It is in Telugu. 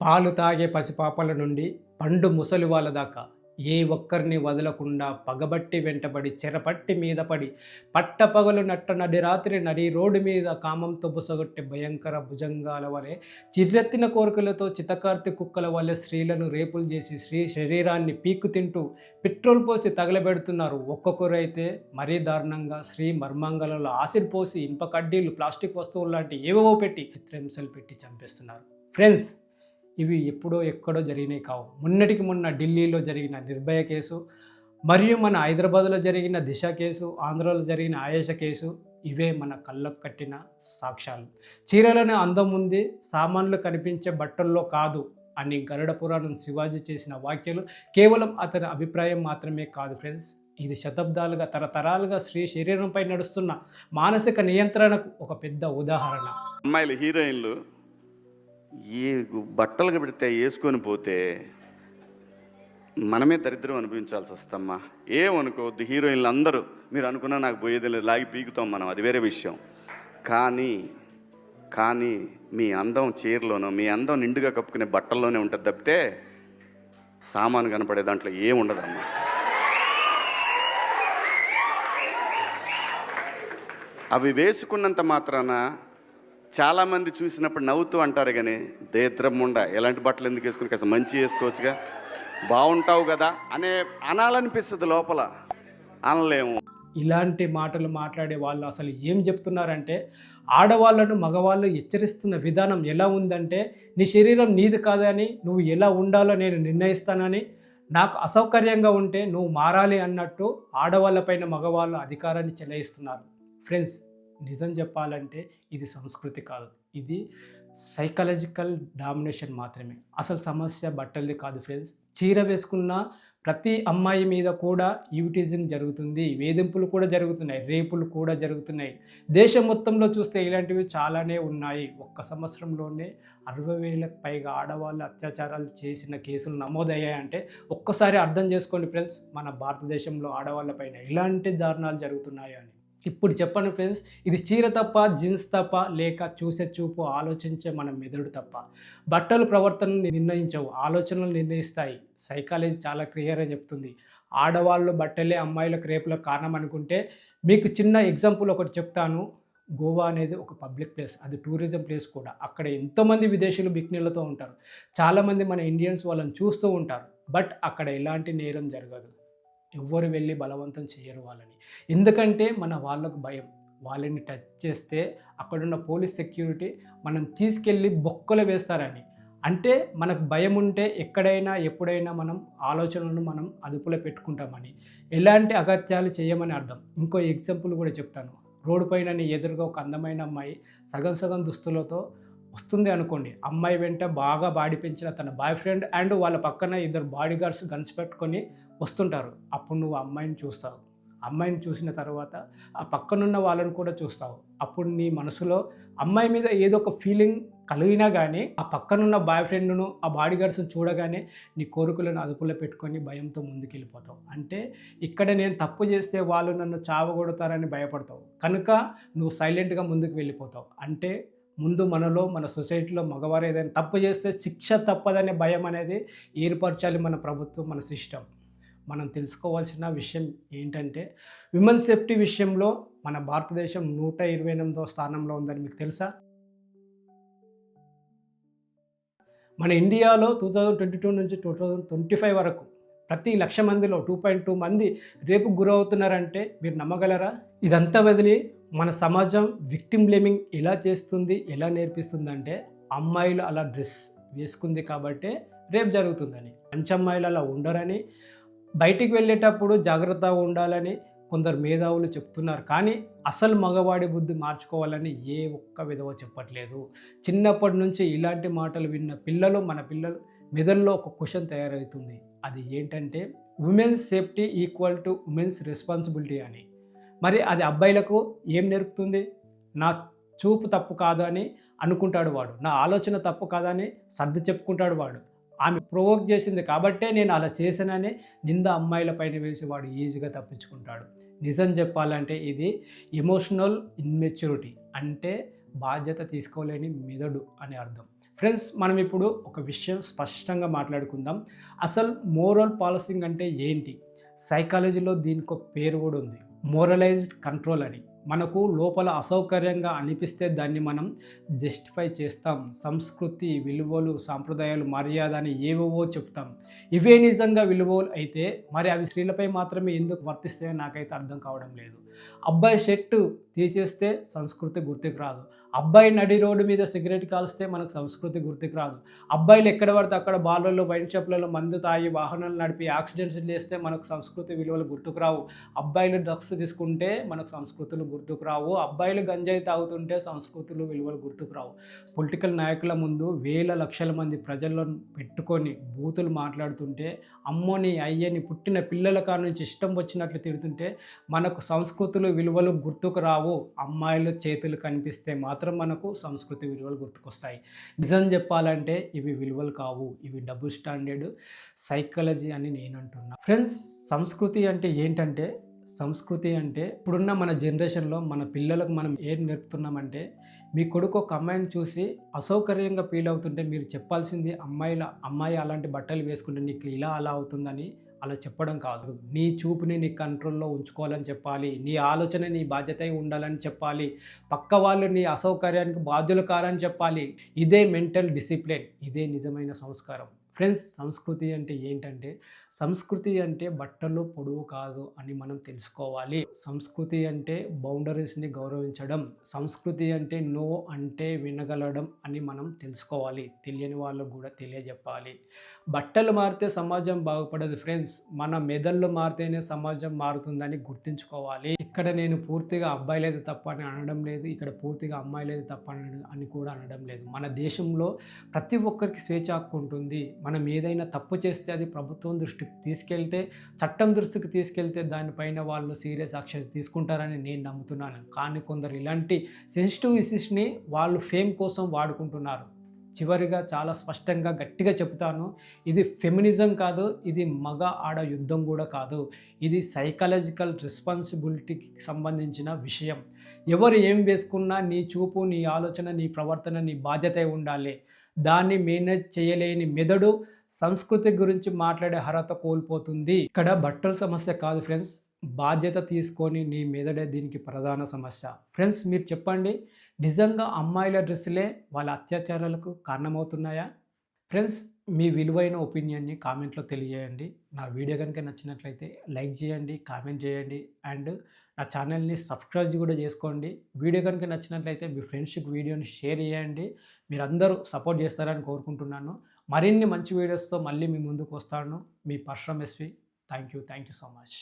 పాలు తాగే పసిపాపల నుండి పండు ముసలి వాళ్ళ దాకా ఏ ఒక్కరిని వదలకుండా పగబట్టి వెంటబడి చెరపట్టి మీద పడి పట్టపగలు నట్ట నడి రాత్రి నడి రోడ్డు మీద కామంతో బుసగొట్టే భయంకర భుజంగాల వలె చిర్రెత్తిన కోరికలతో చితకార్తి కుక్కల వలె స్త్రీలను రేపులు చేసి స్త్రీ శరీరాన్ని పీక్కు తింటూ పెట్రోల్ పోసి తగలబెడుతున్నారు. ఒక్కొక్కరు అయితే మరీ దారుణంగా స్త్రీ మర్మాంగాలలో ఆసిడ్ పోసి ఇనుప కడ్డీలు ప్లాస్టిక్ వస్తువులు లాంటి ఏవేవో పెట్టి చిత్రహింసలు పెట్టి చంపేస్తున్నారు. ఫ్రెండ్స్, ఇవి ఎప్పుడో ఎక్కడో జరిగినాయి కావు. మొన్నటికి మొన్న ఢిల్లీలో జరిగిన నిర్భయ కేసు, మరియు మన హైదరాబాద్లో జరిగిన దిశ కేసు, ఆంధ్రలో జరిగిన ఆయేష కేసు, ఇవే మన కళ్ళకు కట్టిన సాక్ష్యాలు. చీరలోనే అందం ఉంది, సామాన్లు కనిపించే బట్టల్లో కాదు అని గరుడ పురాణం శివాజీ చేసిన వ్యాఖ్యలు కేవలం అతని అభిప్రాయం మాత్రమే కాదు ఫ్రెండ్స్. ఇది శతాబ్దాలుగా తరతరాలుగా స్త్రీ శరీరంపై నడుస్తున్న మానసిక నియంత్రణకు ఒక పెద్ద ఉదాహరణ. అమ్మాయిలు హీరోయిన్లు ఏ బట్టలు పెడితే వేసుకొని పోతే మనమే దరిద్రం అనుభవించాల్సి వస్తమ్మా. ఏమనుకోవద్దు, హీరోయిన్లు అందరూ మీరు అనుకున్నా నాకు పోయేది లేదు, లాగి పీకుతాం మనం, అది వేరే విషయం. కానీ మీ అందం చీరలోనో మీ అందం నిండుగా కప్పుకునే బట్టల్లోనే ఉంటుంది తప్పితే సామాను కనపడే దాంట్లో ఏముండదమ్మా. అవి వేసుకున్నంత మాత్రాన చాలామంది చూసినప్పుడు నవ్వుతూ అంటారు, కానీ దేద్రముండ ఎలాంటి బట్టలు ఎందుకు వేసుకుని కాస్త మంచి వేసుకోవచ్చుగా, బాగుంటావు కదా అనాలనిపిస్తుంది, లోపల అనలేము. ఇలాంటి మాటలు మాట్లాడే వాళ్ళు అసలు ఏం చెప్తున్నారంటే, ఆడవాళ్ళను మగవాళ్ళు హెచ్చరిస్తున్న విధానం ఎలా ఉందంటే, నీ శరీరం నీది కాదని, నువ్వు ఎలా ఉండాలో నేను నిర్ణయిస్తానని, నాకు అసౌకర్యంగా ఉంటే నువ్వు మారాలి అన్నట్టు ఆడవాళ్ళపైన మగవాళ్ళు అధికారాన్ని చెలాయిస్తున్నారు. ఫ్రెండ్స్, నిజం చెప్పాలంటే ఇది సంస్కృతి కాదు, ఇది సైకలాజికల్ డామినేషన్ మాత్రమే. అసలు సమస్య బట్టలది కాదు ఫ్రెండ్స్. చీర వేసుకున్న ప్రతి అమ్మాయి మీద కూడా యూటిజింగ్ జరుగుతుంది, వేధింపులు కూడా జరుగుతున్నాయి, రేపులు కూడా జరుగుతున్నాయి. దేశం మొత్తంలో చూస్తే ఇలాంటివి చాలానే ఉన్నాయి. ఒక్క సంవత్సరంలోనే 60,000కు పైగా ఆడవాళ్ళు అత్యాచారాలు చేసిన కేసులు నమోదయ్యాయంటే ఒక్కసారి అర్థం చేసుకోండి ఫ్రెండ్స్, మన భారతదేశంలో ఆడవాళ్ళపైన ఎలాంటి దారుణాలు జరుగుతున్నాయో అని. ఇప్పుడు చెప్పండి ఫ్రెండ్స్, ఇది చీర తప్ప, జీన్స్ తప్ప, లేక చూసే చూపు ఆలోచించే మన మెదడు తప్ప? బట్టలు ప్రవర్తనను నిర్ణయించవు, ఆలోచనలు నిర్ణయిస్తాయి. సైకాలజీ చాలా క్లియర్గా చెప్తుంది. ఆడవాళ్ళు బట్టలే అమ్మాయిలకు రేపులకు కారణం అనుకుంటే మీకు చిన్న ఎగ్జాంపుల్ ఒకటి చెప్తాను. గోవా అనేది ఒక పబ్లిక్ ప్లేస్, అది టూరిజం ప్లేస్ కూడా. అక్కడ ఎంతోమంది విదేశీయులు బిక్నీలతో ఉంటారు. చాలామంది మన ఇండియన్స్ వాళ్ళని చూస్తూ ఉంటారు. బట్ అక్కడ ఎలాంటి నేరం జరగదు, ఎవ్వరు వెళ్ళి బలవంతం చేయరు వాళ్ళని. ఎందుకంటే మన వాళ్ళకు భయం, వాళ్ళని టచ్ చేస్తే అక్కడున్న పోలీస్ సెక్యూరిటీ మనం తీసుకెళ్ళి బొక్కలు వేస్తారని. అంటే మనకు భయం ఉంటే ఎక్కడైనా ఎప్పుడైనా మనం ఆలోచనలను మనం అదుపులో పెట్టుకుంటామని, ఎలాంటి అగత్యాలు చేయమని అర్థం. ఇంకో ఎగ్జాంపుల్ కూడా చెప్తాను. రోడ్డు పైన నీ ఎదురుగా ఒక అందమైన అమ్మాయి సగం దుస్తులతో వస్తుంది అనుకోండి. అమ్మాయి వెంట బాగా బాడీ పెంచిన తన బాయ్ ఫ్రెండ్ అండ్ వాళ్ళ పక్కన 2 బాడీ గార్డ్స్ గన్స్ పెట్టుకొని వస్తుంటారు. అప్పుడు నువ్వు అమ్మాయిని చూస్తావు. అమ్మాయిని చూసిన తర్వాత ఆ పక్కనున్న వాళ్ళని కూడా చూస్తావు. అప్పుడు నీ మనసులో అమ్మాయి మీద ఏదో ఒక ఫీలింగ్ కలిగినా కానీ ఆ పక్కనున్న బాయ్ ఫ్రెండ్ను, ఆ బాడీ గార్డ్స్ని చూడగానే నీ కోరికలను అదుపులో పెట్టుకొని భయంతో ముందుకెళ్ళిపోతావు. అంటే ఇక్కడ నేను తప్పు చేస్తే వాళ్ళు నన్ను చావగొడతారని భయపడతావు కనుక నువ్వు సైలెంట్గా ముందుకు వెళ్ళిపోతావు. అంటే ముందు మనలో, మన సొసైటీలో మగవారు ఏదైనా తప్పు చేస్తే శిక్ష తప్పదనే భయం అనేది ఏర్పరచాలి మన ప్రభుత్వం, మన సిస్టమ్. మనం తెలుసుకోవాల్సిన విషయం ఏంటంటే, విమెన్ సేఫ్టీ విషయంలో మన భారతదేశం 128వ స్థానంలో ఉందని మీకు తెలుసా? మన ఇండియాలో 2022 నుంచి 2025 వరకు ప్రతి 1,00,000 మందిలో 2.2 మంది రేపుకు గురవుతున్నారంటే మీరు నమ్మగలరా? ఇదంతా వదిలి మన సమాజం విక్టిమ్ బ్లేమింగ్ ఎలా చేస్తుంది, ఎలా నేర్పిస్తుందంటే, అమ్మాయిలు అలా డ్రెస్ వేసుకుంది కాబట్టే రేపు జరుగుతుందని, మంచి అమ్మాయిలు అలా ఉండరని, బయటికి వెళ్ళేటప్పుడు జాగ్రత్తగా ఉండాలని కొందరు మేధావులు చెప్తున్నారు. కానీ అసలు మగవాడి బుద్ధి మార్చుకోవాలని ఏ ఒక్క విధవ చెప్పట్లేదు. చిన్నప్పటి నుంచి ఇలాంటి మాటలు విన్న మన పిల్లలు మెదడులో ఒక క్వశ్చన్ తయారవుతుంది. అది ఏంటంటే, women's safety equal to women's responsibility అని. మరి అది అబ్బాయిలకు ఏం నేర్పుతుంది? నా చూపు తప్పు కాదు అని అనుకుంటాడు వాడు, నా ఆలోచన తప్పు కాదని సర్ది చెప్పుకుంటాడు వాడు. ఆమె ప్రొవోక్ చేసింది కాబట్టే నేను అలా చేశానని నింద అమ్మాయిల పైన వేసి వాడు ఈజీగా తప్పించుకుంటాడు. నిజం చెప్పాలంటే ఇది ఎమోషనల్ ఇన్మెచ్యూరిటీ, అంటే బాధ్యత తీసుకోలేని మెదడు అని అర్థం. ఫ్రెండ్స్, మనం ఇప్పుడు ఒక విషయం స్పష్టంగా మాట్లాడుకుందాం. అసలు మోరల్ పాలసింగ్ అంటే ఏంటి? సైకాలజీలో దీనికి ఒక పేరు కూడా ఉంది, మోరలైజ్డ్ కంట్రోల్ అని. మనకు లోపల అసౌకర్యంగా అనిపిస్తే దాన్ని మనం జస్టిఫై చేస్తాం. సంస్కృతి, విలువలు, సాంప్రదాయాలు, మర్యాద అని ఏవేవో చెప్తాం. ఇవే నిజంగా విలువలు అయితే మరి అవి స్త్రీలపై మాత్రమే ఎందుకు వర్తిస్తాయో నాకైతే అర్థం కావడం లేదు. అబ్బాయి షర్టు తీసేస్తే సంస్కృతి గుర్తుకు రాదు. అబ్బాయి నడి రోడ్డు మీద సిగరెట్ కాల్స్తే మనకు సంస్కృతి గుర్తుకు రాదు. అబ్బాయిలు ఎక్కడ పడితే అక్కడ బార్లలో, వైన్ షాప్లలో మందు తాగి వాహనాలు నడిపి యాక్సిడెంట్స్ చేస్తే మనకు సంస్కృతి విలువలు గుర్తుకు రావు. అబ్బాయిలు డ్రగ్స్ తీసుకుంటే మనకు సంస్కృతులు గుర్తుకు రావు. అబ్బాయిలు గంజాయి తాగుతుంటే సంస్కృతులు విలువలు గుర్తుకు రావు. పొలిటికల్ నాయకుల ముందు వేల లక్షల మంది ప్రజలను పెట్టుకొని బూతులు మాట్లాడుతుంటే, అమ్మోని అయ్యని పుట్టిన పిల్లల కాడ నుంచి ఇష్టం వచ్చినట్లు తిడుతుంటే మనకు సంస్కృతులు విలువలు గుర్తుకు రావు. అమ్మాయిలు చేతులు కనిపిస్తే మాత్రం మనకు సంస్కృతి విలువలు గుర్తుకొస్తాయి. నిజం చెప్పాలంటే ఇవి విలువలు కావు, ఇవి డబుల్ స్టాండర్డ్ సైకాలజీ అని నేను అంటున్నా. ఫ్రెండ్స్, సంస్కృతి అంటే ఏంటంటే, సంస్కృతి అంటే ఇప్పుడున్న మన జనరేషన్లో మన పిల్లలకు మనం ఏం నేర్పుతున్నామంటే, మీ కొడుకు ఒక అమ్మాయిని చూసి అసౌకర్యంగా ఫీల్ అవుతుంటే మీరు చెప్పాల్సింది అమ్మాయి అలాంటి బట్టలు వేసుకుంటే నీకు ఇలా అలా అవుతుందని అలా చెప్పడం కాదు. నీ చూపుని నీ కంట్రోల్లో ఉంచుకోవాలని చెప్పాలి. నీ ఆలోచన నీ బాధ్యత ఉండాలని చెప్పాలి. పక్క వాళ్ళు నీ అసౌకర్యానికి బాధ్యులు కారని చెప్పాలి. ఇదే మెంటల్ డిసిప్లిన్, ఇదే నిజమైన సంస్కారం. ఫ్రెండ్స్, సంస్కృతి అంటే ఏంటంటే, సంస్కృతి అంటే బట్టలు పొడవు కాదు అని మనం తెలుసుకోవాలి. సంస్కృతి అంటే బౌండరీస్ని గౌరవించడం. సంస్కృతి అంటే నో అంటే వినగలడం అని మనం తెలుసుకోవాలి. తెలియని వాళ్ళకు కూడా తెలియజెప్పాలి. బట్టలు మారితే సమాజం బాగుపడదు ఫ్రెండ్స్, మన మెదళ్ళు మారితేనే సమాజం మారుతుందని గుర్తుంచుకోవాలి. ఇక్కడ నేను పూర్తిగా అబ్బాయిలేదు తప్ప అని అనడం లేదు, ఇక్కడ పూర్తిగా అమ్మాయిలేదు తప్ప అని కూడా అనడం లేదు. మన దేశంలో ప్రతి ఒక్కరికి స్వేచ్ఛ హక్కు ఉంటుంది. మనం ఏదైనా తప్పు చేస్తే అది ప్రభుత్వం దృష్టికి తీసుకెళ్తే, చట్టం దృష్టికి తీసుకెళ్తే దానిపైన వాళ్ళు సీరియస్ యాక్షన్ తీసుకుంటారని నేను నమ్ముతున్నాను. కానీ కొందరు ఇలాంటి సెన్సిటివ్ ఇష్యూస్ని వాళ్ళు ఫేమ్ కోసం వాడుకుంటున్నారు. చివరిగా చాలా స్పష్టంగా గట్టిగా చెప్తాను, ఇది ఫెమినిజం కాదు, ఇది మగ ఆడ యుద్ధం కూడా కాదు. ఇది సైకలాజికల్ రెస్పాన్సిబిలిటీకి సంబంధించిన విషయం. ఎవరు ఏం వేసుకున్నా నీ చూపు, నీ ఆలోచన, నీ ప్రవర్తన నీ బాధ్యత ఉండాలి. దాన్ని మేనేజ్ చేయలేని మెదడు సంస్కృతి గురించి మాట్లాడే అర్హత కోల్పోతుంది. ఇక్కడ బట్టల సమస్య కాదు ఫ్రెండ్స్, బాధ్యత తీసుకొని నీ మెదడే దీనికి ప్రధాన సమస్య. ఫ్రెండ్స్, మీరు చెప్పండి, నిజంగా అమ్మాయిల డ్రెస్సులే వాళ్ళ అత్యాచారాలకు కారణమవుతున్నాయా? ఫ్రెండ్స్, మీ విలువైన ఒపీనియన్ని కామెంట్లో తెలియజేయండి. నా వీడియో కనుక నచ్చినట్లయితే లైక్ చేయండి, కామెంట్ చేయండి, అండ్ నా ఛానల్ని సబ్స్క్రైబ్ కూడా చేసుకోండి. వీడియో కనుక నచ్చినట్లయితే మీ ఫ్రెండ్స్కి వీడియోని షేర్ చేయండి. మీరందరూ సపోర్ట్ చేస్తారని కోరుకుంటున్నాను. మరిన్ని మంచి వీడియోస్తో మళ్ళీ మీ ముందుకు వస్తాను. మీ Parashuram SV. Thank you so much.